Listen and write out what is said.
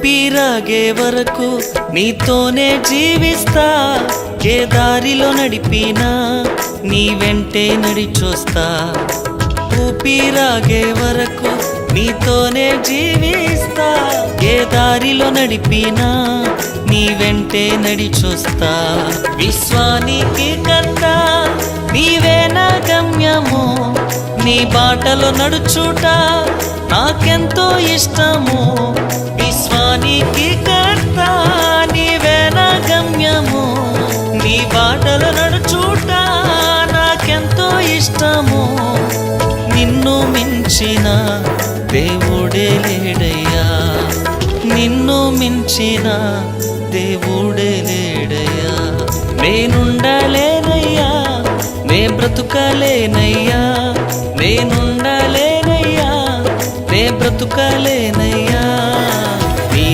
ఊపిరాగే వరకు నీతోనే జీవిస్తా, ఏ దారిలో నడిపినా నీ వెంటే నడిచొస్తా. ఊపిరాగే వరకు నీతోనే జీవిస్తా, ఏ దారిలో నడిపినా నీ వెంటే నడిచొస్తా. విశ్వానికి కర్త నీవే నా గమ్యము, నీ బాటలో నడుచుట నాకెంతో ఇష్టము. విశ్వానికి కర్త నీవే నా గమ్యము, నీ బాటలో నడుచుట నాకెంతో ఇష్టము. నిన్ను మించిన దేవుడే లేడయ్యా, నిన్ను మించిన దేవుడే లేడయ్యా. నేనుండలేనయ్యా, నే బ్రతుకలేనయ్యా, నేనుండలేనయ్యా, నే బ్రతుకలేనయ్యా.